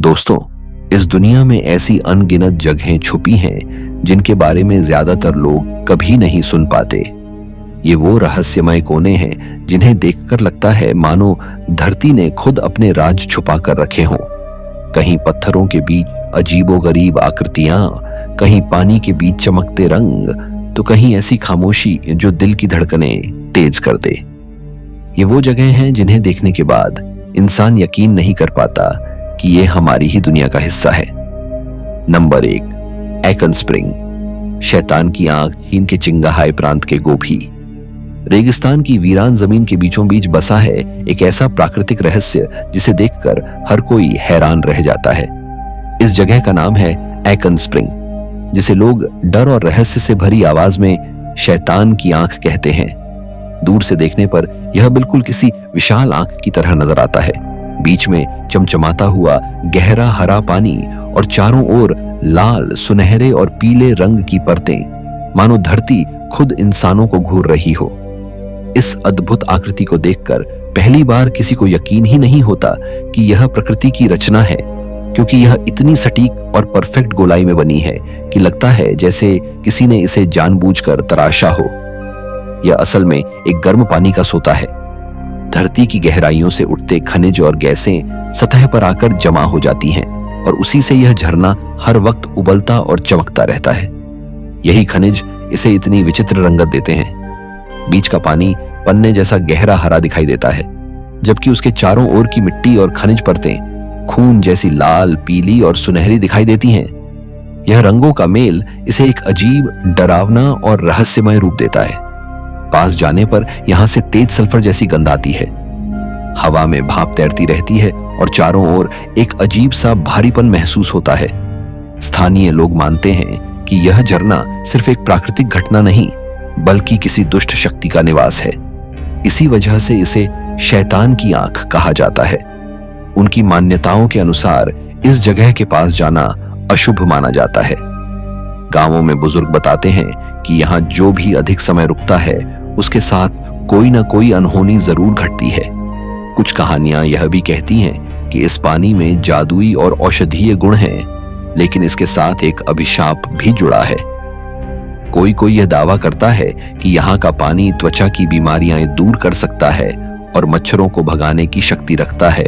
दोस्तों, इस दुनिया में ऐसी अनगिनत जगहें छुपी हैं जिनके बारे में ज्यादातर लोग कभी नहीं सुन पाते। ये वो रहस्यमय कोने हैं जिन्हें देखकर लगता है मानो धरती ने खुद अपने राज छुपा कर रखे हों। कहीं पत्थरों के बीच अजीबोगरीब आकृतियां, कहीं पानी के बीच चमकते रंग, तो कहीं ऐसी खामोशी जो दिल की धड़कनें तेज कर दे। ये वो जगह हैं जिन्हें देखने के बाद इंसान यकीन नहीं कर पाता कि ये हमारी ही दुनिया का हिस्सा है। नंबर 1, एकन स्प्रिंग, शैतान की आंख चीन के चिंगाहाई प्रांत के गोभी। रेगिस्तान की वीरान जमीन के बीचों बीच बसा है एक ऐसा प्राकृतिक रहस्य जिसे देखकर हर कोई हैरान रह जाता है। इस जगह का नाम है एकन स्प्रिंग, जिसे लोग डर और रहस्य से भरी आवाज में शैतान की आंख कहते हैं। दूर से देखने पर यह बिल्कुल किसी विशाल आंख की तरह नजर आता है। बीच में चमचमाता हुआ गहरा हरा पानी और चारों ओर लाल, सुनहरे और पीले रंग की परतें, मानो धरती खुद इंसानों को घूर रही हो। इस अद्भुत आकृति को देखकर पहली बार किसी को यकीन ही नहीं होता कि यह प्रकृति की रचना है, क्योंकि यह इतनी सटीक और परफेक्ट गोलाई में बनी है कि लगता है जैसे किसी ने इसे जानबूझकर तराशा हो। यह असल में एक गर्म पानी का सोता है। धरती की गहराइयों से उठते खनिज और गैसें सतह पर आकर जमा हो जाती हैं और उसी से यह झरना हर वक्त उबलता और चमकता रहता है। यही खनिज इसे इतनी विचित्र रंगत देते हैं। बीच का पानी पन्ने जैसा गहरा हरा दिखाई देता है, जबकि उसके चारों ओर की मिट्टी और खनिज परतें खून जैसी लाल, पीली और सुनहरी दिखाई देती हैं। यह रंगों का मेल इसे एक अजीब, डरावना और रहस्यमय रूप देता है। पास जाने पर यहां से तेज सल्फर जैसी गंध आती है। हवा में भाप तैरती रहती है और चारों ओर एक अजीब सा भारीपन महसूस होता है। स्थानीय लोग मानते हैं कि यह झरना सिर्फ एक प्राकृतिक घटना नहीं, बल्कि किसी दुष्ट शक्ति का निवास है। इसी वजह से इसे शैतान की आंख कहा जाता है। उनकी मान्यताओं के अनुसार इस जगह के पास जाना अशुभ माना जाता है। गांवों में बुजुर्ग बताते हैं कि यहाँ जो भी अधिक समय रुकता है उसके साथ कोई ना कोई अनहोनी जरूर घटती है। कुछ कहानियां यह भी कहती हैं कि इस पानी में जादुई और औषधीय गुण हैं, लेकिन इसके साथ एक अभिशाप भी जुड़ा है। कोई कोई यह दावा करता है कि यहाँ का पानी त्वचा की बीमारियां दूर कर सकता है और मच्छरों को भगाने की शक्ति रखता है,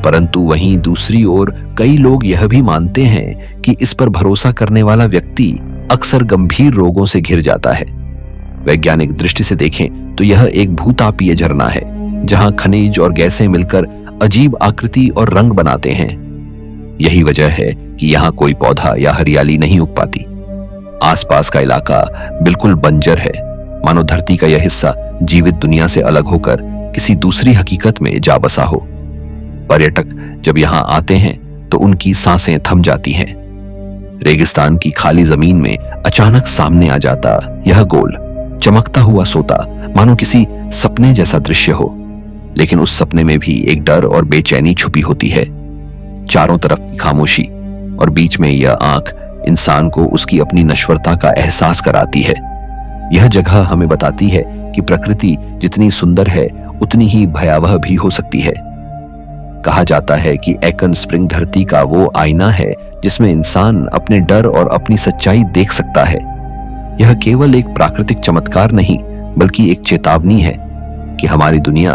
परंतु वहीं दूसरी ओर कई लोग यह भी मानते हैं कि इस पर भरोसा करने वाला व्यक्ति अक्सर गंभीर रोगों से घिर जाता है। वैज्ञानिक दृष्टि से देखें तो यह एक भूतापीय झरना है, जहां खनिज और गैसें मिलकर अजीब आकृति और रंग बनाते हैं। यही वजह है कि यहाँ कोई पौधा या हरियाली नहीं उग पाती। आसपास का इलाका बिल्कुल बंजर है, मानो धरती का यह हिस्सा जीवित दुनिया से अलग होकर किसी दूसरी हकीकत में जा बसा हो। पर्यटक जब यहाँ आते हैं तो उनकी सांसें थम जाती हैं। रेगिस्तान की खाली जमीन में अचानक सामने आ जाता यह गोल, चमकता हुआ सोता मानो किसी सपने जैसा दृश्य हो, लेकिन उस सपने में भी एक डर और बेचैनी छुपी होती है। चारों तरफ खामोशी और बीच में यह आंख इंसान को उसकी अपनी नश्वरता का एहसास कराती है। यह जगह हमें बताती है कि प्रकृति जितनी सुंदर है उतनी ही भयावह भी हो सकती है। कहा जाता है कि एकन स्प्रिंग धरती का वो आईना है जिसमें इंसान अपने डर और अपनी सच्चाई देख सकता है। यह केवल एक प्राकृतिक चमत्कार नहीं, बल्कि एक चेतावनी है कि हमारी दुनिया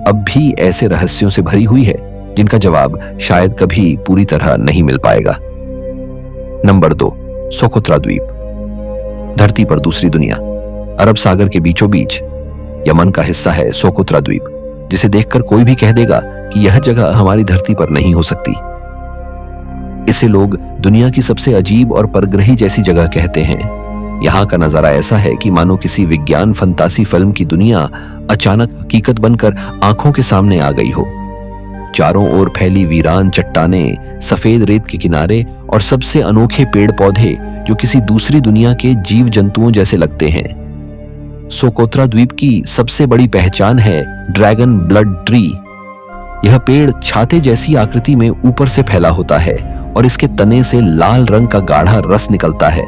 अब भी ऐसे रहस्यों से भरी हुई है जिनका जवाब शायद कभी पूरी तरह नहीं मिल पाएगा। नंबर 2, सोकोत्रा द्वीप, धरती पर दूसरी दुनिया। अरब सागर के बीचों बीच यमन का हिस्सा है सोकोत्रा द्वीप, जिसे देखकर कोई भी कह देगा कि यह जगह हमारी धरती पर नहीं हो सकती। इसे लोग दुनिया की सबसे अजीब और परग्रही जैसी जगह कहते हैं। यहाँ का नजारा ऐसा है कि मानो किसी विज्ञान फंतासी फिल्म की दुनिया अचानक हकीकत बनकर आंखों के सामने आ गई हो। चारों ओर फैली वीरान चट्टानें, सफेद रेत के किनारे और सबसे अनोखे पेड़ पौधे जो किसी दूसरी दुनिया के जीव जंतुओं जैसे लगते हैं। सोकोत्रा द्वीप की सबसे बड़ी पहचान है ड्रैगन ब्लड ट्री। यह पेड़ छाते जैसी आकृति में ऊपर से फैला होता है और इसके तने से लाल रंग का गाढ़ा रस निकलता है,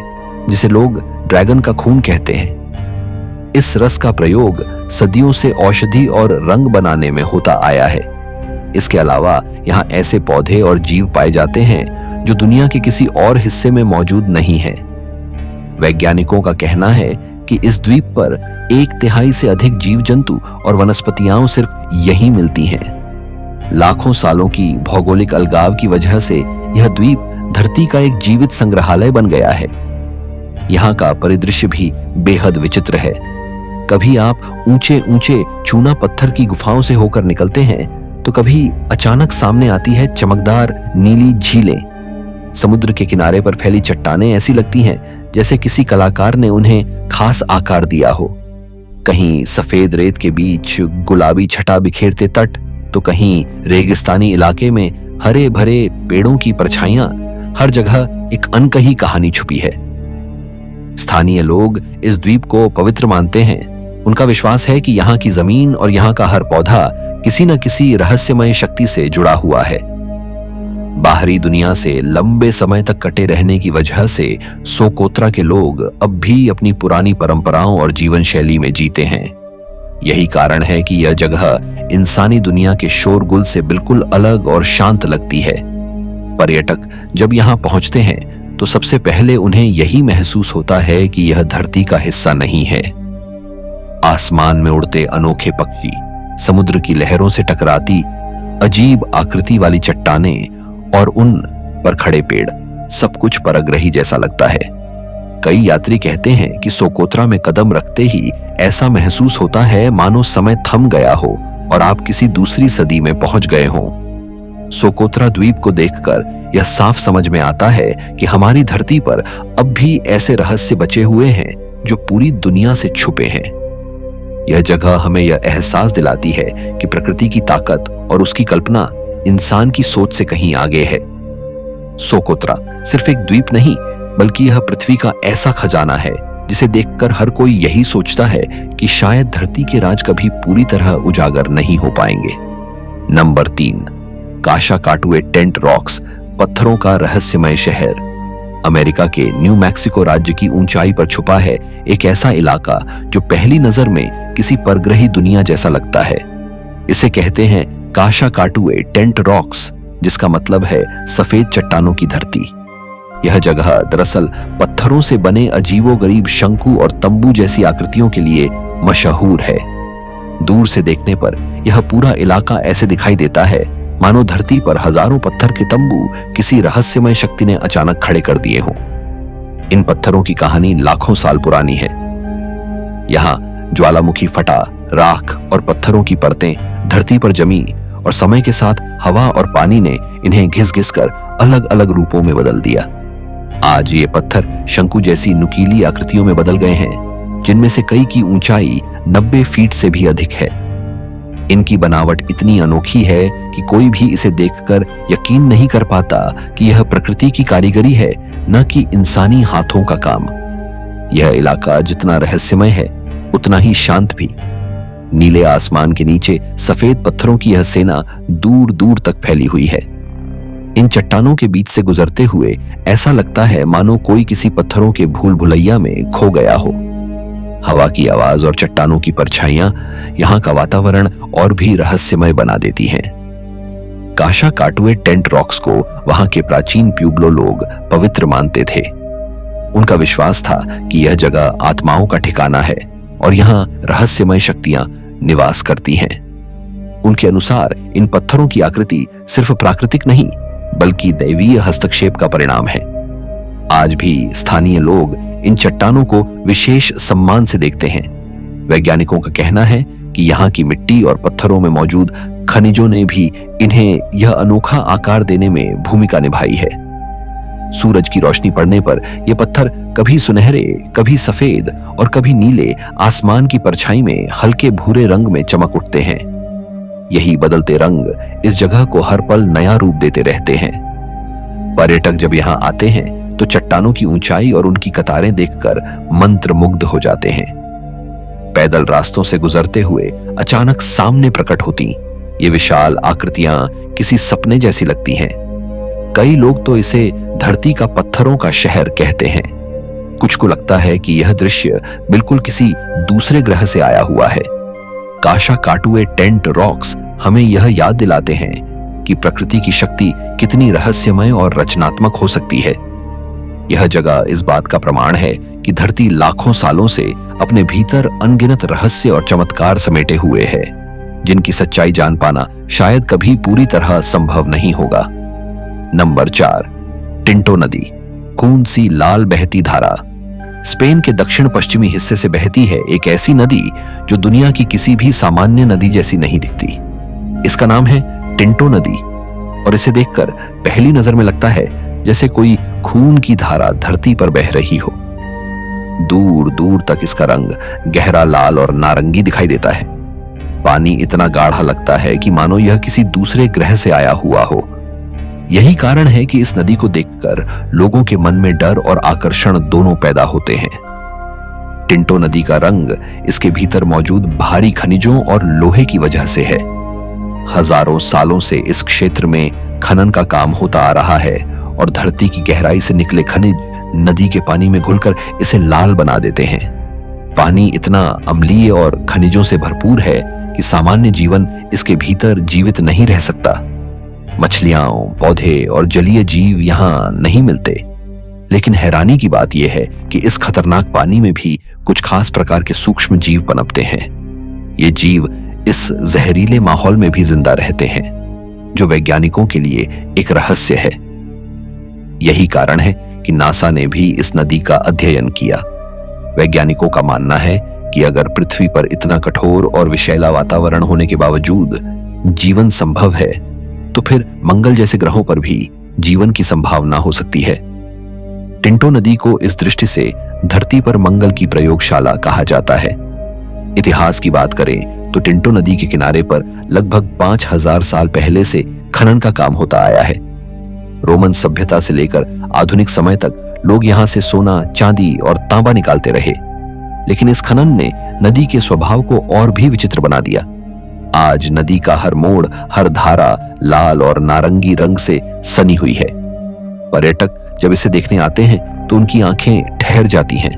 जिसे लोग ड्रैगन का खून कहते हैं। इस रस का प्रयोग सदियों से औषधि और रंग बनाने में होता आया है। इसके अलावा यहाँ ऐसे पौधे और जीव पाए जाते हैं जो दुनिया के किसी और हिस्से में मौजूद नहीं हैं। वैज्ञानिकों का कहना है कि इस द्वीप पर 1/3 से अधिक जीव जंतु और वनस्पतियां सिर्फ यहीं मिलती हैं। लाखों सालों की भौगोलिक अलगाव की वजह से यह द्वीप धरती का एक जीवित संग्रहालय बन गया है। यहाँ का परिदृश्य भी बेहद विचित्र है। कभी आप ऊंचे ऊंचे चूना पत्थर की गुफाओं से होकर निकलते हैं तो कभी अचानक सामने आती है चमकदार नीली झीलें। समुद्र के किनारे पर फैली चट्टानें ऐसी लगती हैं जैसे किसी कलाकार ने उन्हें खास आकार दिया हो। कहीं सफेद रेत के बीच गुलाबी छटा बिखेरते तट, तो कहीं रेगिस्तानी इलाके में हरे भरे पेड़ों की परछाइयां। हर जगह एक अनकही कहानी छुपी है। स्थानीय लोग इस द्वीप को पवित्र मानते हैं। उनका विश्वास है कि यहाँ की जमीन और यहाँ का हर पौधा किसी न किसी रहस्यमय शक्ति से जुड़ा हुआ है। बाहरी दुनिया से लंबे समय तक कटे रहने की वजह से सोकोत्रा के लोग अब भी अपनी पुरानी परंपराओं और जीवन शैली में जीते हैं। यही कारण है कि यह जगह इंसानी दुनिया के शोरगुल से बिल्कुल अलग और शांत लगती है। पर्यटक जब यहाँ पहुंचते हैं तो सबसे पहले उन्हें यही महसूस होता है कि यह धरती का हिस्सा नहीं है। आसमान में उड़ते अनोखे पक्षी, समुद्र की लहरों से टकराती अजीब आकृति वाली चट्टानें और उन पर खड़े पेड़, सब कुछ परग्रही जैसा लगता है। कई यात्री कहते हैं कि सोकोत्रा में कदम रखते ही ऐसा महसूस होता है मानो समय थम गया हो और आप किसी दूसरी सदी में पहुंच गए हों। सोकोत्रा द्वीप को देखकर यह साफ समझ में आता है कि हमारी धरती पर अब भी ऐसे रहस्य बचे हुए हैं जो पूरी दुनिया से छुपे हैं। यह जगह हमें यह एहसास दिलाती है कि प्रकृति की ताकत और उसकी कल्पना इंसान की सोच से कहीं आगे है। सोकोत्रा सिर्फ एक द्वीप नहीं, बल्कि यह पृथ्वी का ऐसा खजाना है जिसे देखकर हर कोई यही सोचता है कि शायद धरती के राज कभी पूरी तरह उजागर नहीं हो पाएंगे। नंबर 3, काशा काटुए टेंट रॉक्स, पत्थरों का रहस्यमय शहर। अमेरिका के न्यू मैक्सिको राज्य की ऊंचाई पर छुपा है एक ऐसा इलाका जो पहली नजर में किसी परग्रही दुनिया जैसा लगता है। इसे कहते हैं काशा काटुए टेंट रॉक्स, जिसका मतलब है सफेद चट्टानों की धरती। यह जगह दरअसल पत्थरों से बने अजीबोगरीब शंकु और तंबू जैसी आकृतियों के लिए मशहूर है। दूर से देखने पर यह पूरा इलाका ऐसे दिखाई देता है मानो धरती पर हजारों पत्थर के तंबू किसी रहस्यमय शक्ति ने अचानक खड़े कर दिए हों। इन पत्थरों की कहानी लाखों साल पुरानी है। यहाँ ज्वालामुखी फटा, राख और पत्थरों की परतें धरती पर जमी और समय के साथ हवा और पानी ने इन्हें घिस घिस कर अलग अलग रूपों में बदल दिया। आज ये पत्थर शंकु जैसी नुकीली आकृतियों में बदल गए हैं, जिनमें से कई की ऊंचाई 90 फीट से भी अधिक है। इनकी बनावट इतनी अनोखी है कि कोई भी इसे देखकर यकीन नहीं कर पाता कि यह प्रकृति की कारीगरी है, न कि इंसानी हाथों का काम। यह इलाका जितना रहस्यमय है उतना ही शांत भी। नीले आसमान के नीचे सफेद पत्थरों की यह सेना दूर दूर तक फैली हुई है। इन चट्टानों के बीच से गुजरते हुए ऐसा लगता है मानो कोई किसी पत्थरों के भूल भुलैया में खो गया हो। हवा की आवाज और चट्टानों की परछाइयां यहाँ का वातावरण और भी रहस्यमय बना देती हैं। काशा काटुए टेंट रॉक्स को वहां के प्राचीन प्यूब्लो लोग पवित्र मानते थे। उनका विश्वास था कि यह जगह आत्माओं का ठिकाना है और यहाँ रहस्यमय शक्तियां निवास करती हैं। उनके अनुसार इन पत्थरों की आकृति सिर्फ प्राकृतिक नहीं, बल्कि दैवीय हस्तक्षेप का परिणाम है। आज भी स्थानीय लोग इन चट्टानों को विशेष सम्मान से देखते हैं। वैज्ञानिकों का कहना है कि यहाँ की मिट्टी और पत्थरों में मौजूद खनिजों ने भी इन्हें यह अनोखा आकार देने में भूमिका निभाई है। सूरज की रोशनी पड़ने पर ये पत्थर कभी सुनहरे, कभी सफेद और कभी नीले आसमान की परछाई में हल्के भूरे रंग में चमक उठते हैं। यही बदलते रंग इस जगह को हर पल नया रूप देते रहते हैं। पर्यटक जब यहाँ आते हैं तो चट्टानों की ऊंचाई और उनकी कतारें देखकर मंत्रमुग्ध हो जाते हैं। पैदल रास्तों से गुजरते हुए अचानक सामने प्रकट होती ये विशाल आकृतियां किसी सपने जैसी लगती हैं। कई लोग तो इसे धरती का पत्थरों का शहर कहते हैं। कुछ को लगता है कि यह दृश्य बिल्कुल किसी दूसरे ग्रह से आया हुआ है। काशा काटुए टेंट रॉक्स हमें यह याद दिलाते हैं कि प्रकृति की शक्ति कितनी रहस्यमय और रचनात्मक हो सकती है। यह जगह इस बात का प्रमाण है कि धरती लाखों सालों से अपने भीतर अनगिनत रहस्य और चमत्कार समेटे हुए है, जिनकी सच्चाई जान पाना शायद कभी पूरी तरह संभव नहीं होगा। नंबर 4, टिंटो नदी, खून सी लाल बहती धारा। स्पेन के दक्षिण पश्चिमी हिस्से से बहती है एक ऐसी नदी जो दुनिया की किसी भी सामान्य नदी जैसी नहीं दिखती। इसका नाम है टिंटो नदी और इसे देखकर पहली नजर में लगता है जैसे कोई खून की धारा धरती पर बह रही हो। दूर दूर तक इसका रंग गहरा लाल और नारंगी दिखाई देता है। पानी इतना गाढ़ा लगता है कि मानो यह किसी दूसरे ग्रह से आया हुआ हो। यही कारण है कि इस नदी को देखकर लोगों के मन में डर और आकर्षण दोनों पैदा होते हैं। टिंटो नदी का रंग इसके भीतर मौजूद भारी खनिजों और लोहे की वजह से है। हजारों सालों से इस क्षेत्र में खनन का काम होता आ रहा है और धरती की गहराई से निकले खनिज नदी के पानी में घुलकर इसे लाल बना देते हैं। पानी इतना अम्लीय और खनिजों से भरपूर है कि सामान्य जीवन इसके भीतर जीवित नहीं रह सकता। मछलियां, पौधे और जलीय जीव यहां नहीं मिलते। लेकिन हैरानी की बात यह है कि इस खतरनाक पानी में भी कुछ खास प्रकार के सूक्ष्म जीव पनपते हैं। ये जीव इस जहरीले माहौल में भी जिंदा रहते हैं, जो वैज्ञानिकों के लिए एक रहस्य है। यही कारण है कि नासा ने भी इस नदी का अध्ययन किया। वैज्ञानिकों का मानना है कि अगर पृथ्वी पर इतना कठोर और विषैला वातावरण होने के बावजूद जीवन संभव है, तो फिर मंगल जैसे ग्रहों पर भी जीवन की संभावना हो सकती है। टिंटो नदी को इस दृष्टि से धरती पर मंगल की प्रयोगशाला कहा जाता है। इतिहास की बात करें तो टिंटो नदी के किनारे पर लगभग 5000 साल पहले से खनन का काम होता आया है। रोमन सभ्यता से लेकर आधुनिक समय तक लोग यहां से सोना, चांदी और तांबा निकालते रहे। लेकिन इस खनन ने नदी के स्वभाव को और भी विचित्र बना दिया। आज नदी का हर मोड़, हर धारा लाल और नारंगी रंग से सनी हुई है। पर्यटक जब इसे देखने आते हैं तो उनकी आंखें ठहर जाती हैं।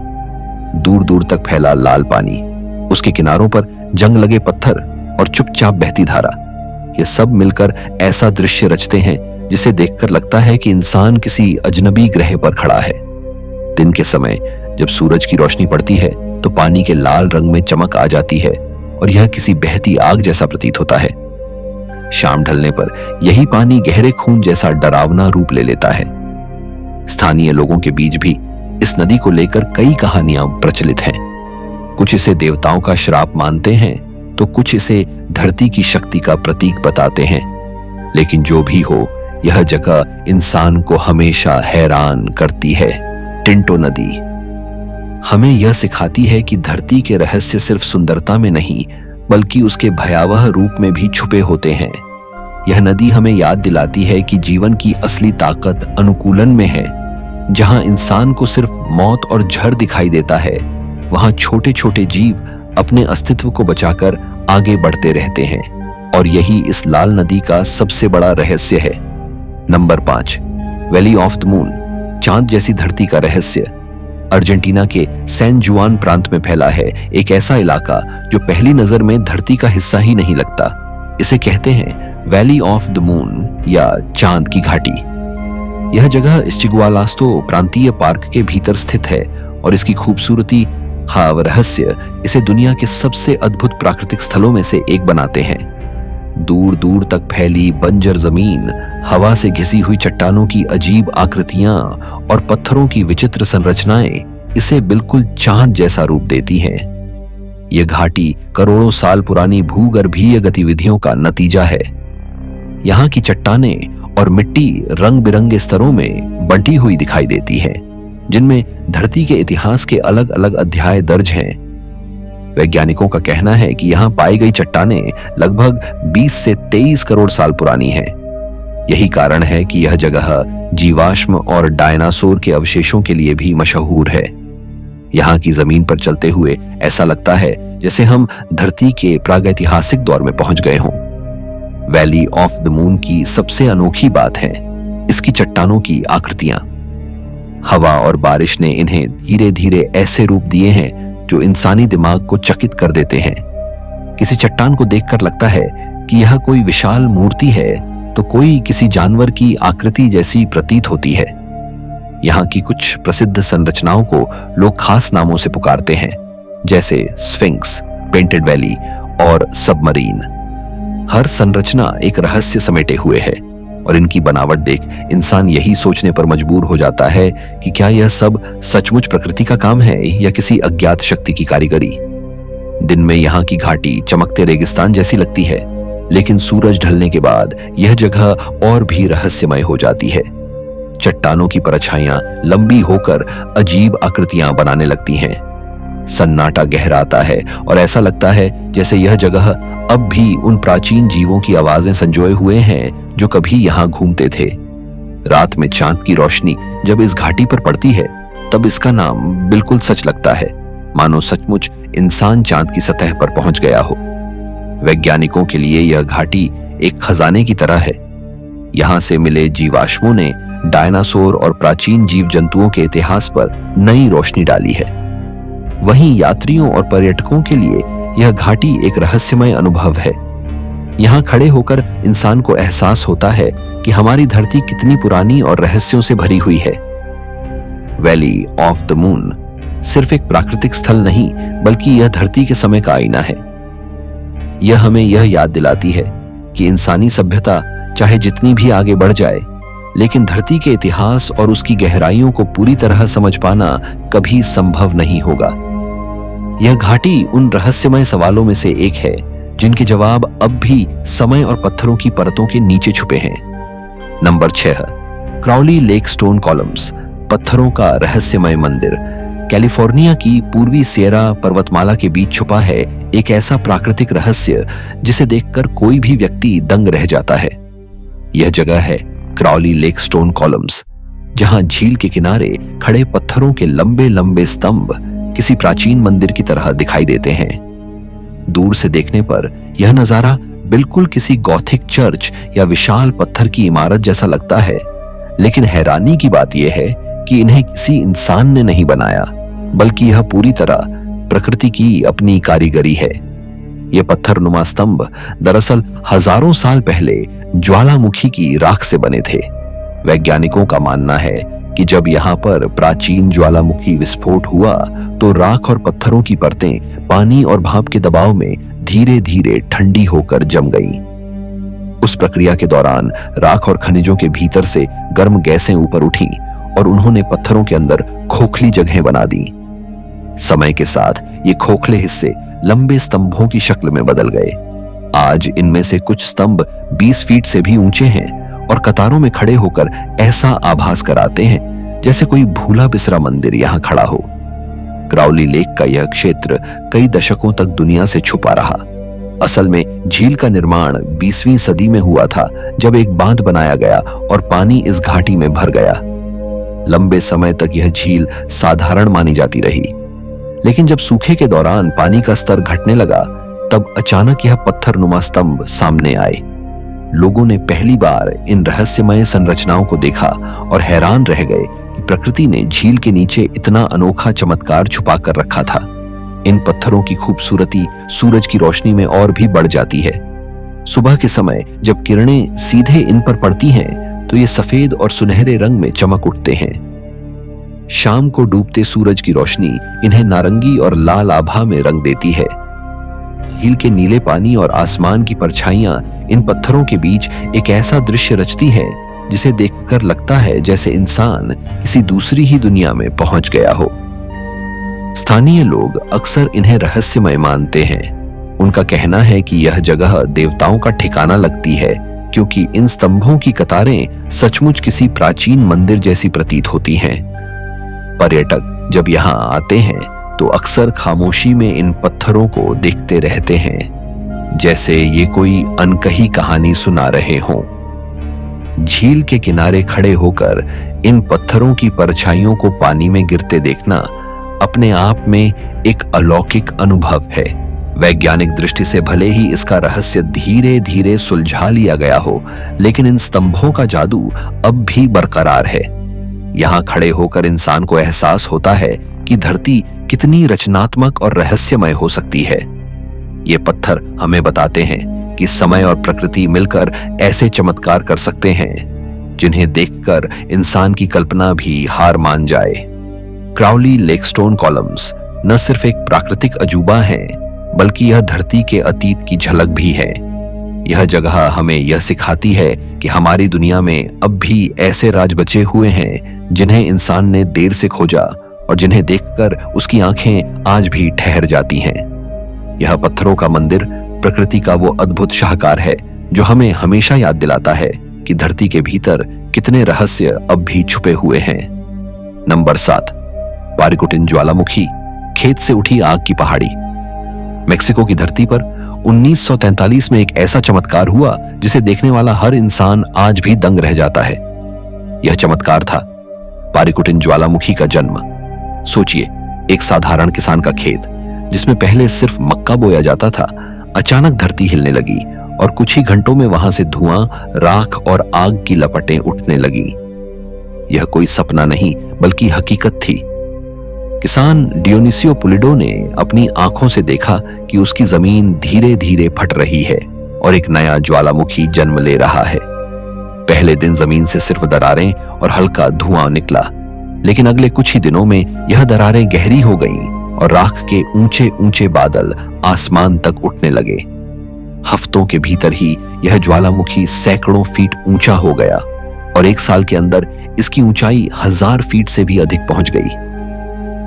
दूर दूर तक फैला लाल पानी, उसके किनारों पर जंग लगे पत्थर और चुपचाप बहती धारा, ये सब मिलकर ऐसा दृश्य रचते हैं जिसे देखकर लगता है कि इंसान किसी अजनबी ग्रह पर खड़ा है। दिन के समय जब सूरज की रोशनी पड़ती है तो पानी के लाल रंग में चमक आ जाती है और यह किसी बहती आग जैसा प्रतीत होता है। शाम ढलने पर यही पानी गहरे खून जैसा डरावना रूप ले लेता है। स्थानीय लोगों के बीच भी इस नदी को लेकर कई कहानियां प्रचलित हैं। कुछ इसे देवताओं का श्राप मानते हैं तो कुछ इसे धरती की शक्ति का प्रतीक बताते हैं। लेकिन जो भी हो, यह जगह इंसान को हमेशा हैरान करती है। टिंटो नदी हमें यह सिखाती है कि धरती के रहस्य सिर्फ सुंदरता में नहीं बल्कि उसके भयावह रूप में भी छुपे होते हैं। यह नदी हमें याद दिलाती है कि जीवन की असली ताकत अनुकूलन में है। जहां इंसान को सिर्फ मौत और झड़ दिखाई देता है, वहां छोटे छोटे जीव अपने अस्तित्व को बचाकर आगे बढ़ते रहते हैं। और यही इस लाल नदी का सबसे बड़ा रहस्य है। Number 5, valley of the moon, चांद जैसी धरती का रहस्य। अर्जेंटीना के सैन जुआन प्रांत में फैला है एक ऐसा इलाका जो पहली नजर में धरती का हिस्सा ही नहीं लगता। इसे कहते हैं वैली ऑफ द मून या चांद की घाटी। यह जगह इस्चिगुआलास्तो प्रांतीय पार्क के भीतर स्थित है और इसकी खूबसूरती, रहस्य इसे दुनिया के सबसे अद्भुत प्राकृतिक स्थलों में से एक बनाते हैं। दूर दूर तक फैली बंजर जमीन, हवा से घिसी हुई चट्टानों की अजीब आकृतियां और पत्थरों की विचित्र संरचनाएं इसे बिल्कुल चांद जैसा रूप देती हैं। यह घाटी करोड़ों साल पुरानी भूगर्भीय गतिविधियों का नतीजा है। यहाँ की चट्टानें और मिट्टी रंग बिरंगे स्तरों में बंटी हुई दिखाई देती है, जिनमें धरती के इतिहास के अलग अलग अध्याय दर्ज हैं। वैज्ञानिकों का कहना है कि यहां पाई गई चट्टानें लगभग 20 से 23 करोड़ साल पुरानी हैं। यही कारण है कि यह जगह जीवाश्म और डायनासोर के अवशेषों के लिए भी मशहूर है। यहाँ की जमीन पर चलते हुए ऐसा लगता है जैसे हम धरती के प्रागैतिहासिक दौर में पहुंच गए हों। वैली ऑफ द मून की सबसे अनोखी बात है इसकी चट्टानों की आकृतियां। हवा और बारिश ने इन्हें धीरे धीरे ऐसे रूप दिए हैं जो इंसानी दिमाग को चकित कर देते हैं। किसी चट्टान को देखकर लगता है कि यह कोई विशाल मूर्ति है तो कोई किसी जानवर की आकृति जैसी प्रतीत होती है। यहाँ की कुछ प्रसिद्ध संरचनाओं को लोग खास नामों से पुकारते हैं, जैसे स्फिंक्स, पेंटेड वैली और सबमरीन। हर संरचना एक रहस्य समेटे हुए है और इनकी बनावट देख इंसान यही सोचने पर मजबूर हो जाता है कि क्या यह सब सचमुच प्रकृति का काम है या किसी अज्ञात शक्ति की कारीगरी। दिन में यहाँ की घाटी चमकते रेगिस्तान जैसी लगती है, लेकिन सूरज ढलने के बाद यह जगह और भी रहस्यमय हो जाती है। चट्टानों की परछाइयां लंबी होकर अजीब आकृतियां बनाने लगती हैं। सन्नाटा गहराता है और ऐसा लगता है जैसे यह जगह अब भी उन प्राचीन जीवों की आवाजें संजोए हुए हैं जो कभी यहाँ घूमते थे। रात में चांद की रोशनी जब इस घाटी पर पड़ती है तब इसका नाम बिल्कुल सच लगता है, मानो सचमुच इंसान चांद की सतह पर पहुंच गया हो। वैज्ञानिकों के लिए यह घाटी एक खजाने की तरह है। यहां से मिले जीवाश्मों ने डायनासोर और प्राचीन जीव जंतुओं के इतिहास पर नई रोशनी डाली है। वहीं यात्रियों और पर्यटकों के लिए यह घाटी एक रहस्यमय अनुभव है। यहाँ खड़े होकर इंसान को एहसास होता है कि हमारी धरती कितनी पुरानी और रहस्यों से भरी हुई है। वैली ऑफ द मून सिर्फ एक प्राकृतिक स्थल नहीं, बल्कि यह धरती के समय का आईना है। यह हमें यह याद दिलाती है कि इंसानी सभ्यता चाहे जितनी भी आगे बढ़ जाए, लेकिन धरती के इतिहास और उसकी गहराइयों को पूरी तरह समझ पाना कभी संभव नहीं होगा। यह घाटी उन रहस्यमय सवालों में से एक है जिनके जवाब अब भी समय और पत्थरों की परतों के नीचे छुपे हैं। Number 6, Crowley lake stone columns, पत्थरों का रहस्यमय मंदिर। कैलिफोर्निया की पूर्वी सियरा पर्वतमाला के बीच छुपा है एक ऐसा प्राकृतिक रहस्य जिसे देखकर कोई भी व्यक्ति दंग रह जाता है। यह जगह है क्राउली लेक स्टोन कॉलम्स, जहां झील के किनारे खड़े पत्थरों के लंबे लंबे स्तंभ किसी प्राचीन मंदिर की तरह दिखाई देते हैं। दूर से देखने पर यह नजारा बिल्कुल किसी गॉथिक चर्च या विशाल पत्थर की इमारत जैसा लगता है, लेकिन हैरानी की बात यह है कि इन्हें किसी इंसान ने नहीं बनाया, बल्कि यह पूरी तरह प्रकृति की अपनी कारीगरी है। ये पत्थरनुमा स्तंभ दरअसल हजारों साल पहले ज्वालामुखी की राख से बने थे। वैज्ञानिकों का मानना है कि जब यहाँ पर प्राचीन ज्वालामुखी विस्फोट हुआ तो राख और पत्थरों की परतें पानी और भाप के दबाव में धीरे धीरे ठंडी होकर जम गईं। उस प्रक्रिया के दौरान राख और खनिजों के भीतर से गर्म गैसें ऊपर उठीं और उन्होंने पत्थरों के अंदर खोखली जगहें बना दी। समय के साथ ये खोखले हिस्से लंबे स्तंभों की शक्ल में बदल गए। आज इनमें से कुछ स्तंभ 20 फीट से भी ऊंचे हैं और कतारों में खड़े होकर ऐसा आभास कराते हैं जैसे कोई भूला बिसरा मंदिर यहाँ खड़ा हो। क्राउली लेक का यह क्षेत्र कई दशकों तक दुनिया से छुपा रहा। असल में झील का निर्माण 20वीं सदी में हुआ था, जब एक बांध बनाया गया और पानी इस घाटी में भर गया। लंबे समय तक यह झील साधारण मानी जाती रही, लेकिन जब सूखे के दौरान पानी का स्तर घटने लगा तब अचानक यह पत्थरनुमा स्तंभ सामने आए। लोगों ने पहली बार इन रहस्यमय संरचनाओं को देखा और हैरान रह गए कि प्रकृति ने झील के नीचे इतना अनोखा चमत्कार छुपा कर रखा था। इन पत्थरों की खूबसूरती सूरज की रोशनी में और भी बढ़ जाती है। सुबह के समय जब किरणें सीधे इन पर पड़ती हैं तो ये सफेद और सुनहरे रंग में चमक उठते हैं। शाम को डूबते सूरज की रोशनी इन्हें नारंगी और लाल आभा में रंग देती है। झील के नीले पानी और आसमान की परछाइयां इन पत्थरों के बीच एक ऐसा दृश्य रचती है जिसे देखकर लगता है जैसे इंसान किसी दूसरी ही दुनिया में पहुंच गया हो। स्थानीय लोग अक्सर इन्हें रहस्यमय मानते हैं। उनका कहना है कि यह जगह देवताओं का ठिकाना लगती है, क्योंकि इन स्तंभों की कतारें सचमुच किसी प्राचीन मंदिर जैसी प्रतीत होती हैं। पर्यटक जब यहाँ आते हैं तो अक्सर खामोशी में इन पत्थरों को देखते रहते हैं, जैसे ये कोई अनकही कहानी सुना रहे हों। झील के किनारे खड़े होकर इन पत्थरों की परछाइयों को पानी में गिरते देखना अपने आप में एक अलौकिक अनुभव है। वैज्ञानिक दृष्टि से भले ही इसका रहस्य धीरे धीरे सुलझा लिया गया हो, लेकिन इन स्तंभों का जादू अब भी बरकरार है। यहाँ खड़े होकर इंसान को एहसास होता है कि धरती कितनी रचनात्मक और रहस्यमय हो सकती है। ये पत्थर हमें बताते हैं कि समय और प्रकृति मिलकर ऐसे चमत्कार कर सकते हैं जिन्हें देखकर इंसान की कल्पना भी हार मान जाए। क्राउली लेकस्टोन कॉलम्स न सिर्फ एक प्राकृतिक अजूबा है, बल्कि यह धरती के अतीत की झलक भी है। यह जगह हमें यह सिखाती है कि हमारी दुनिया में अब भी ऐसे राज बचे हुए हैं जिन्हें इंसान ने देर से खोजा और जिन्हें देखकर उसकी आंखें आज भी ठहर जाती हैं। यह पत्थरों का मंदिर प्रकृति का वो अद्भुत शाहकार है जो हमें हमेशा याद दिलाता है कि धरती के भीतर कितने रहस्य अब भी छुपे हुए हैं। नंबर 7, पारिकुटिन ज्वालामुखी, खेत से उठी आग की पहाड़ी। मेक्सिको की धरती पर 1943 में एक ऐसा चमत्कार हुआ जिसे देखने वाला हर इंसान आज भी दंग रह जाता है। यह चमत्कार था पारिकुटिन ज्वालामुखी का जन्म। सोचिए, एक साधारण किसान का खेत जिसमें पहले सिर्फ मक्का बोया जाता था, अचानक धरती हिलने लगी और कुछ ही घंटों में वहां से धुआं, राख और आग की लपटें उठने लगी। यह कोई सपना नहीं बल्कि हकीकत थी। किसान डियोनिसियो पुलिडो ने अपनी आंखों से देखा कि उसकी जमीन धीरे धीरे फट रही है और एक नया ज्वालामुखी जन्म ले रहा है। पहले दिन जमीन से सिर्फ दरारें और हल्का धुआं निकला, लेकिन अगले कुछ ही दिनों में यह दरारें गहरी हो गईं और राख के ऊंचे ऊंचे बादल आसमान तक उठने लगे। हफ्तों के भीतर ही यह ज्वालामुखी सैकड़ों फीट ऊंचा हो गया और एक साल के अंदर इसकी ऊंचाई 1000 फीट से भी अधिक पहुंच गई।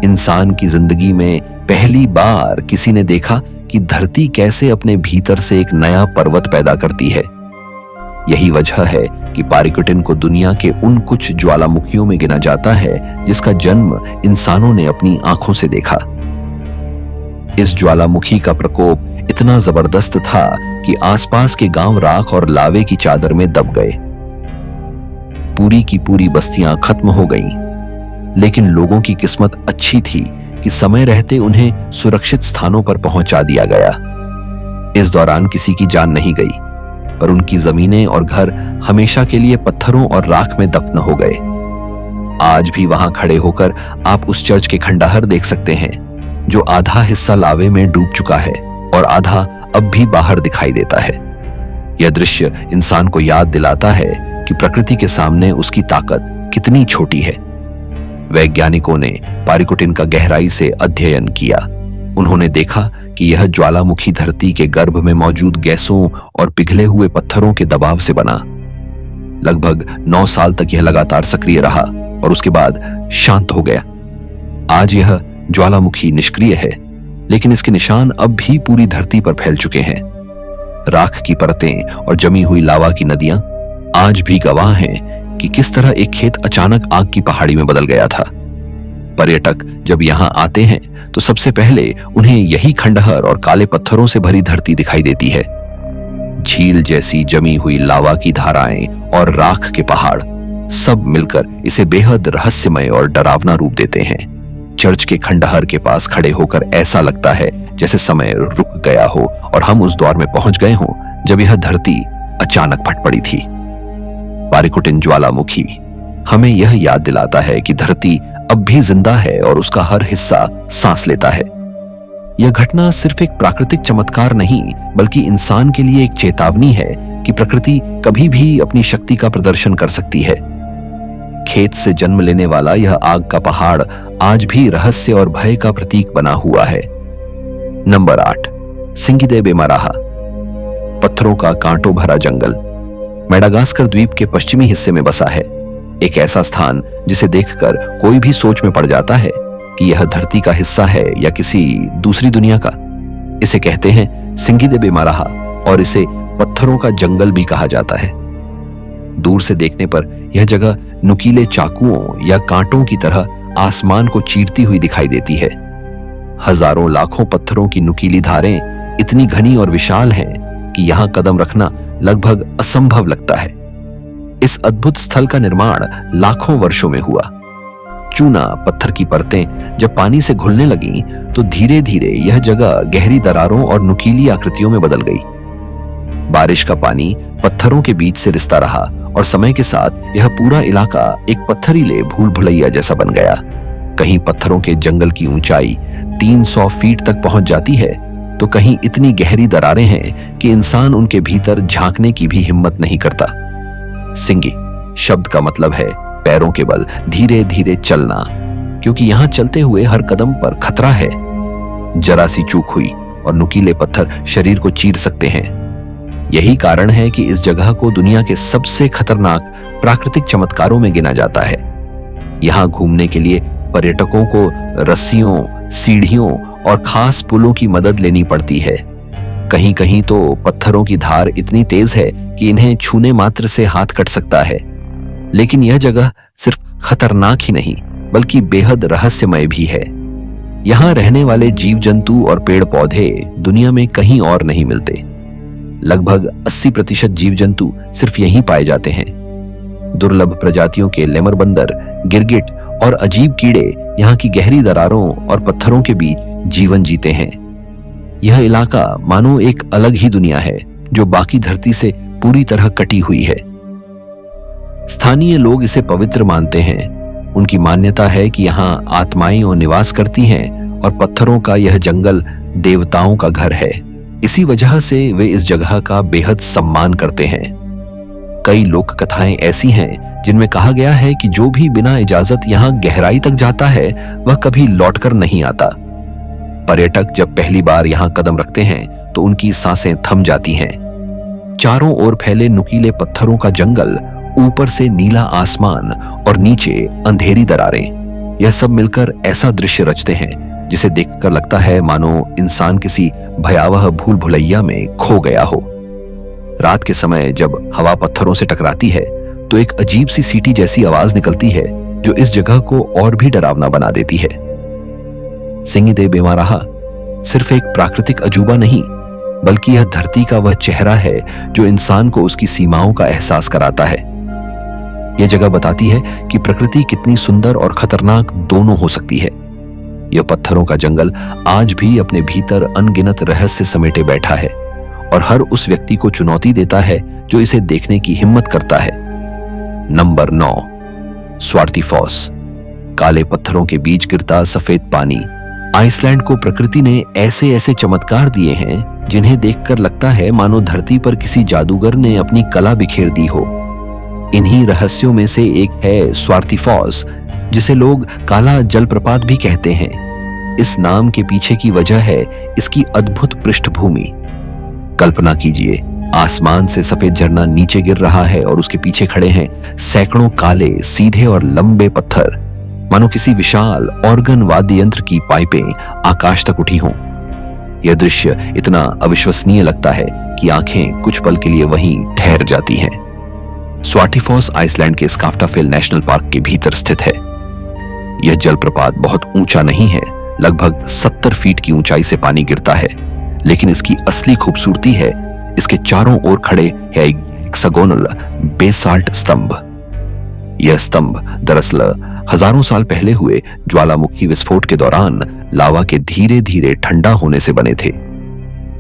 इंसान की जिंदगी में पहली बार किसी ने देखा कि धरती कैसे अपने भीतर से एक नया पर्वत पैदा करती है। यही वजह है कि पारिकुटिन को दुनिया के उन कुछ ज्वालामुखियों में गिना जाता है जिसका जन्म इंसानों ने अपनी आंखों से देखा। इस ज्वालामुखी का प्रकोप इतना जबरदस्त था कि आसपास के गांव राख और लावे की चादर में दब गए। पूरी की पूरी बस्तियां खत्म हो गईं, लेकिन लोगों की किस्मत अच्छी थी कि समय रहते उन्हें सुरक्षित स्थानों पर पहुंचा दिया गया। इस दौरान किसी की जान नहीं गई, पर उनकी जमीनें और घर हमेशा के लिए पत्थरों और राख में दफन हो गए। आज भी वहां खड़े होकर आप उस चर्च के खंडहर देख सकते हैं जो आधा हिस्सा लावे में डूब चुका है और आधा अब भी बाहर दिखाई देता है। यह दृश्य इंसान को याद दिलाता है कि प्रकृति के सामने उसकी ताकत कितनी छोटी है। वैज्ञानिकों ने पारिकुटिन का गहराई से अध्ययन किया। उन्होंने देखा कि यह ज्वालामुखी धरती के गर्भ में मौजूद गैसों और पिघले हुए पत्थरों के दबाव से बना। लगभग 9 साल तक यह लगातार सक्रिय रहा और उसके बाद शांत हो गया। आज यह ज्वालामुखी निष्क्रिय है, लेकिन इसके निशान अब भी पूरी धरती पर फैल चुके हैं। राख की परतें और जमी हुई लावा की नदियां आज भी गवाह हैं कि किस तरह एक खेत अचानक आग की पहाड़ी में बदल गया था। पर्यटक जब यहां आते हैं तो सबसे पहले उन्हें यही खंडहर और काले पत्थरों से भरी धरती दिखाई देती है। झील जैसी जमी हुई लावा की धाराएं और राख के पहाड़ सब मिलकर इसे बेहद रहस्यमय और डरावना रूप देते हैं। चर्च के खंडहर के पास खड़े होकर ऐसा लगता है जैसे समय रुक गया हो और हम उस दौर में पहुंच गए हों जब यह धरती अचानक फट पड़ी थी। पारिकुटिन ज्वालामुखी हमें यह याद दिलाता है कि धरती अब भी जिंदा है और उसका हर हिस्सा सांस लेता है। यह घटना सिर्फ एक प्राकृतिक चमत्कार नहीं, बल्कि इंसान के लिए एक चेतावनी है कि प्रकृति कभी भी अपनी शक्ति का प्रदर्शन कर सकती है। खेत से जन्म लेने वाला यह आग का पहाड़ आज भी रहस्य और भय का प्रतीक बना हुआ है। नंबर 8, सिंगी दे बेमाराहा, पत्थरों का कांटों भरा जंगल। मेडागास्कर द्वीप के पश्चिमी हिस्से में बसा है एक ऐसा स्थान जिसे देखकर कोई भी सोच में पड़ जाता है कि यह धरती का हिस्सा है या किसी दूसरी दुनिया का। इसे कहते हैं सिंगी दे बेमाराहा और इसे पत्थरों का जंगल भी कहा जाता है। दूर से देखने पर यह जगह नुकीले चाकुओं या कांटों की तरह आसमान को चीरती हुई दिखाई देती है। हजारों लाखों पत्थरों की नुकीली धारें इतनी घनी और विशाल हैं कि यहां कदम रखना लगभग असंभव लगता है। इस अद्भुत स्थल का निर्माण लाखों वर्षों में हुआ। चूना पत्थर की परतें जब पानी से घुलने लगीं, तो धीरे धीरे यह जगह गहरी दरारों और नुकीली आकृतियों में बदल गई। बारिश का पानी पत्थरों के बीच से रिसता रहा और समय के साथ यह पूरा इलाका एक पत्थरीले भूल भुलैया जैसा बन गया। कहीं पत्थरों के जंगल की ऊंचाई 300 फीट तक पहुंच जाती है, तो कहीं इतनी गहरी दरारें हैं कि इंसान उनके भीतर झांकने की भी हिम्मत नहीं करता। सिंगी शब्द का मतलब है पैरों के बल धीरे धीरे चलना, क्योंकि यहां चलते हुए हर कदम पर खतरा है। जरा सी चूक हुई और नुकीले पत्थर शरीर को चीर सकते हैं। यही कारण है कि इस जगह को दुनिया के सबसे खतरनाक प्राकृतिक चमत्कारों में गिना जाता है। यहां घूमने के लिए पर्यटकों को रस्सियों, सीढ़ियों और खास पुलों की मदद लेनी पड़ती है। कहीं कहीं तो पत्थरों की धार इतनी तेज है कि इन्हें छूने मात्र से हाथ कट सकता है। लेकिन यह जगह सिर्फ खतरनाक ही नहीं बल्कि बेहद रहस्यमय भी है। यहां रहने वाले जीव जंतु और पेड़ पौधे दुनिया में कहीं और नहीं मिलते। लगभग 80% जीव जंतु सिर्फ यहीं पाए जाते हैं। दुर्लभ प्रजातियों के लेमर बंदर, गिरगिट और अजीब कीड़े यहाँ की गहरी दरारों और पत्थरों के बीच जीवन जीते हैं। यह इलाका मानो एक अलग ही दुनिया है जो बाकी धरती से पूरी तरह कटी हुई है। स्थानीय लोग इसे पवित्र मानते हैं। उनकी मान्यता है कि यहाँ आत्माएं और निवास करती हैं और पत्थरों का यह जंगल देवताओं का घर है। इसी वजह से वे इस जगह का बेहद सम्मान करते हैं। कई लोक कथाएं ऐसी हैं जिनमें कहा गया है कि जो भी बिना इजाजत यहाँ गहराई तक जाता है वह कभी लौटकर नहीं आता। पर्यटक जब पहली बार यहाँ कदम रखते हैं तो उनकी सांसें थम जाती हैं। चारों ओर फैले नुकीले पत्थरों का जंगल, ऊपर से नीला आसमान और नीचे अंधेरी दरारें, यह सब मिलकर ऐसा दृश्य रचते हैं जिसे देखकर लगता है मानो इंसान किसी भयावह भूल भुलैया में खो गया हो। रात के समय जब हवा पत्थरों से टकराती है तो एक अजीब सी सीटी जैसी आवाज निकलती है जो इस जगह को और भी डरावना बना देती है। सिंगी दे बेमाराहा सिर्फ एक प्राकृतिक अजूबा नहीं बल्कि यह धरती का वह चेहरा है जो इंसान को उसकी सीमाओं का एहसास कराता है। यह जगह बताती है कि प्रकृति कितनी सुंदर और खतरनाक दोनों हो सकती है। यह पत्थरों का जंगल आज भी अपने भीतर अनगिनत रहस्य समेटे बैठा है और हर उस व्यक्ति को चुनौती देता है जो इसे देखने की हिम्मत करता है। नंबर 9, स्वार्थी फॉल्स। काले पत्थरों के बीच गिरता सफेद पानी। आइसलैंड को प्रकृति ने ऐसे ऐसे चमत्कार दिए हैं जिन्हें देखकर लगता है मानो धरती पर किसी जादूगर ने अपनी कला बिखेर दी हो। इन्हीं रहस्यों में से एक है स्वार्थी फॉल्स, जिसे लोग काला जलप्रपात भी कहते हैं। इस नाम के पीछे की वजह है इसकी अद्भुत पृष्ठभूमि। कल्पना कीजिए, आसमान से सफेद झरना नीचे गिर रहा है और उसके पीछे खड़े हैं सैकड़ों काले, सीधे और लंबे पत्थर, मानो किसी विशाल ऑर्गन वाद्य यंत्र की पाइपें आकाश तक उठी हों। यह दृश्य इतना अविश्वसनीय लगता है कि आंखें कुछ पल के लिए वहीं ठहर जाती हैं। स्वार्थी फॉल्स आइसलैंड के स्काफ्टाफेल नेशनल पार्क के भीतर स्थित है। यह जलप्रपात बहुत ऊंचा नहीं है, लगभग 70 फीट की ऊंचाई से पानी गिरता है, लेकिन इसकी असली खूबसूरती है इसके चारों ओर खड़े है हेक्सागोनल बेसाल्ट स्तंभ। यह स्तंभ दरअसल हजारों साल पहले हुए ज्वालामुखी विस्फोट के दौरान लावा के धीरे धीरे ठंडा होने से बने थे।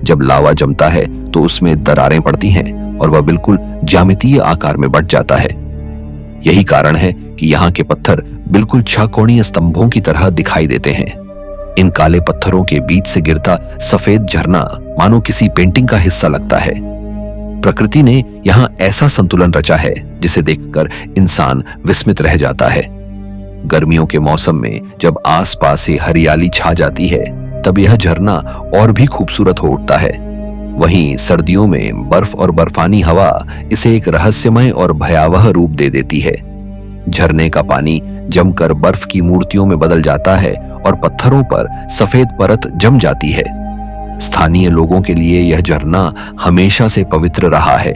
जब लावा जमता है तो उसमें दरारें पड़ती हैं और वह बिल्कुल ज्यामितीय आकार में बढ़ जाता है। यही कारण है कि यहाँ के पत्थर बिल्कुल छकोणीय स्तंभों की तरह दिखाई देते हैं। इन काले पत्थरों के बीच से गिरता सफेद झरना मानो किसी पेंटिंग का हिस्सा लगता है। प्रकृति ने यहाँ ऐसा संतुलन रचा है जिसे देखकर इंसान विस्मित रह जाता है। गर्मियों के मौसम में जब आसपास से हरियाली छा जाती है तब यह झरना और भी खूबसूरत हो उठता है। वहीं सर्दियों में बर्फ और बर्फानी हवा इसे एक रहस्यमय और भयावह रूप दे देती है। झरने का पानी जमकर बर्फ की मूर्तियों में बदल जाता है और पत्थरों पर सफेद परत जम जाती है। स्थानीय लोगों के लिए यह झरना हमेशा से पवित्र रहा है।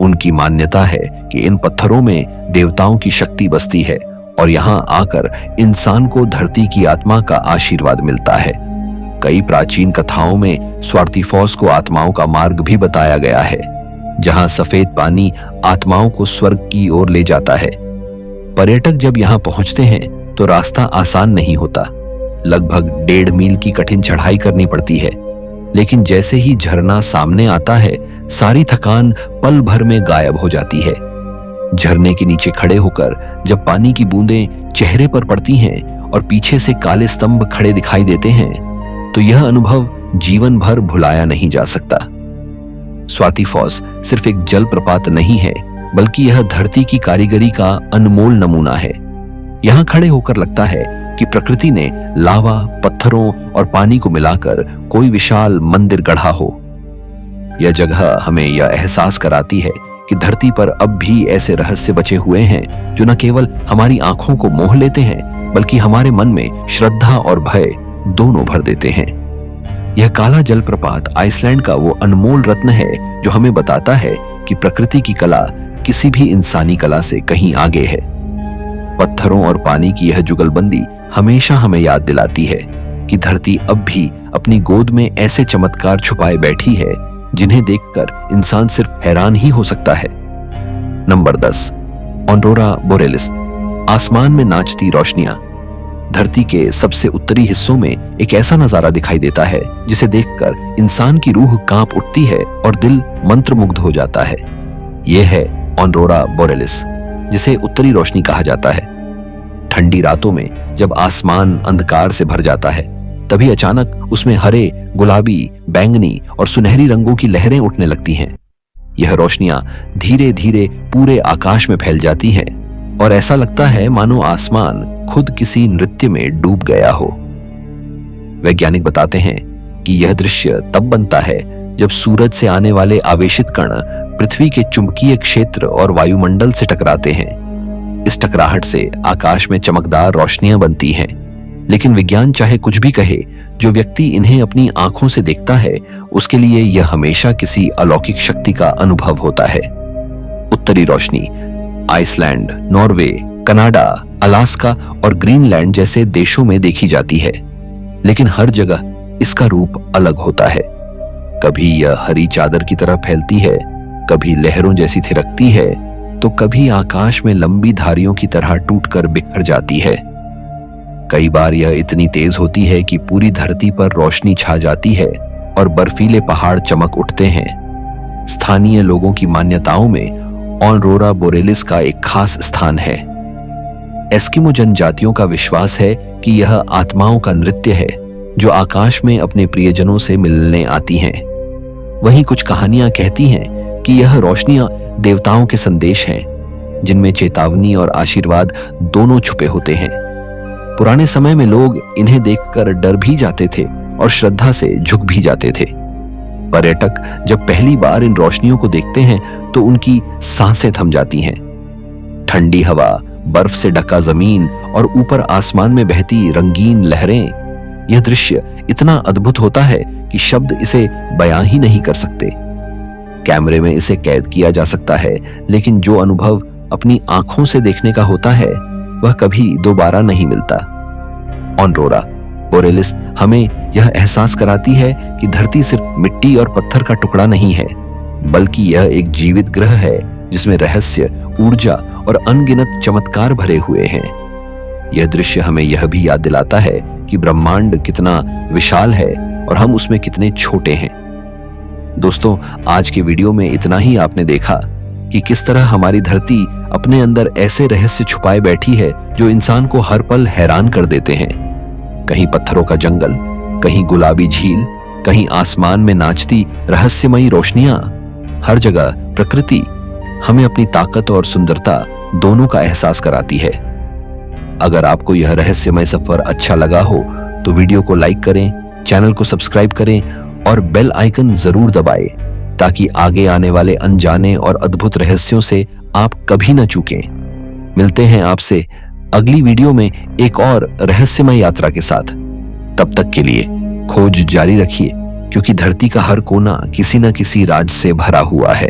उनकी मान्यता है कि इन पत्थरों में देवताओं की शक्ति बसती है और यहाँ आकर इंसान को धरती की आत्मा का आशीर्वाद मिलता है। कई प्राचीन कथाओं में स्वार्थी फॉल्स को आत्माओं का मार्ग भी बताया गया है, जहाँ सफेद पानी आत्माओं को स्वर्ग की ओर ले जाता है। पर्यटक जब यहाँ पहुंचते हैं तो रास्ता आसान नहीं होता। लगभग 1.5 मील की कठिन चढ़ाई करनी पड़ती है, लेकिन जैसे ही झरना सामने आता है सारी थकान पल भर में गायब हो जाती है। झरने के नीचे खड़े होकर जब पानी की बूंदें चेहरे पर पड़ती हैं और पीछे से काले स्तंभ खड़े दिखाई देते हैं तो यह अनुभव जीवन भर भुलाया नहीं जा सकता। स्वाति फॉल्स सिर्फ एक जलप्रपात नहीं है, बल्कि यह धरती की कारीगरी का अनमोल नमूना है। यहां खड़े होकर लगता है कि प्रकृति ने लावा, पत्थरों और पानी को मिलाकर कोई विशाल मंदिर गढ़ा हो। यह जगह हमें यह एहसास कराती है कि धरती पर अब भी ऐसे रहस्य बचे हुए हैं जो न केवल हमारी आंखों को मोह लेते हैं, बल्कि हमारे मन में श्रद्धा और भय दोनों भर देते हैं। यह काला जलप्रपात आइसलैंड का वो अनमोल रत्न है जो हमें बताता है कि प्रकृति की कला किसी भी इंसानी कला से कहीं आगे है। पत्थरों और पानी की यह जुगलबंदी हमेशा हमें याद दिलाती है कि धरती अब भी अपनी गोद में ऐसे चमत्कार छुपाए बैठी है जिन्हें देखकर इंसान सिर्फ हैरान ही हो सकता है। नंबर 10, ऑरोरा बोरेलिस, आसमान में नाचती रोशनियां। धरती के सबसे उत्तरी हिस्सों में एक ऐसा नजारा दिखाई देता है जिसे देखकर इंसान की रूह कांप उठती है और दिल मंत्रमुग्ध हो जाता है। यह है ऑरोरा बोरेलिस, जिसे उत्तरी रोशनी कहा जाता है। ठंडी रातों में जब आसमान अंधकार से भर जाता है, तभी अचानक उसमें हरे, गुलाबी, बैंगनी और सुनहरी रंगों की लहरें उठने लगती हैं। यह रोशनियां धीरे धीरे पूरे आकाश में फैल जाती हैं और ऐसा लगता है मानो आसमान खुद किसी नृत्य में डूब गया हो। वैज्ञानिक बताते हैं कि यह दृश्य तब बनता है जब सूरज से आने वाले आवेशित कण पृथ्वी के चुंबकीय क्षेत्र और वायुमंडल से टकराते हैं। इस टकराहट से आकाश में चमकदार रोशनियां बनती हैं। लेकिन विज्ञान चाहे कुछ भी कहे, जो व्यक्ति इन्हें अपनी आंखों से देखता है उसके लिए यह हमेशा किसी अलौकिक शक्ति का अनुभव होता है। उत्तरी रोशनी आइसलैंड, नॉर्वे, कनाडा, अलास्का और ग्रीनलैंड जैसे देशों में देखी जाती है, लेकिन हर जगह इसका रूप अलग होता है। कभी यह हरी चादर की तरह फैलती है, कभी लहरों जैसी थिरकती है, तो कभी आकाश में लंबी धारियों की तरह टूटकर बिखर जाती है। कई बार यह इतनी तेज होती है कि पूरी धरती पर रोशनी छा जाती है और बर्फीले पहाड़ चमक उठते हैं। स्थानीय लोगों की मान्यताओं में ऑरोरा बोरेलिस का एक खास स्थान है। एस्किमो जनजातियों का विश्वास है कि यह आत्माओं का नृत्य है जो आकाश में अपने प्रियजनों से मिलने आती हैं। वहीं कुछ कहानियां कहती हैं कि यह रोशनियां देवताओं के संदेश हैं, जिनमें चेतावनी और आशीर्वाद दोनों छुपे होते हैं। पुराने समय में लोग इन्हें देखकर डर भी जाते थे और श्रद्धा से झुक भी जाते थे। पर्यटक जब पहली बार इन रोशनियों को देखते हैं तो उनकी सांसें थम जाती हैं। ठंडी हवा, बर्फ से ढका जमीन और ऊपर आसमान में बहती रंगीन लहरें, यह दृश्य इतना अद्भुत होता है कि शब्द इसे बयां ही नहीं कर सकते। कैमरे में इसे कैद किया जा सकता है, लेकिन जो अनुभव अपनी आंखों से देखने का होता है वह कभी दोबारा नहीं मिलता। ऑरोरा बोरेलिस हमें यह एहसास कराती है कि धरती सिर्फ मिट्टी और पत्थर का टुकड़ा नहीं है, बल्कि यह एक जीवित ग्रह है जिसमें रहस्य, ऊर्जा और अनगिनत चमत्कार भरे हुए हैं। यह दृश्य हमें यह भी याद दिलाता है कि ब्रह्मांड कितना विशाल है और हम उसमें कितने छोटे हैं। दोस्तों, आज के वीडियो में इतना ही आपने देखा कि किस तरह हमारी धरती अपने अंदर ऐसे रहस्य छुपाए बैठी है जो इंसान को हर पल हैरान कर देते हैं। कहीं पत्थरों का जंगल, कहीं गुलाबी झील, कहीं आसमान में नाचती रहस्यमयी रोशनियां। हर जगह प्रकृति हमें अपनी ताकत और सुंदरता दोनों का एहसास कराती है। अगर आपको यह रहस्यमय सफर अच्छा लगा हो तो वीडियो को लाइक करें, चैनल को सब्सक्राइब करें और बेल आइकन जरूर दबाएं ताकि आगे आने वाले अनजाने और अद्भुत रहस्यों से आप कभी न चूकें। मिलते हैं आपसे अगली वीडियो में एक और रहस्यमय यात्रा के साथ। तब तक के लिए खोज जारी रखिए, क्योंकि धरती का हर कोना किसी न किसी राज से भरा हुआ है।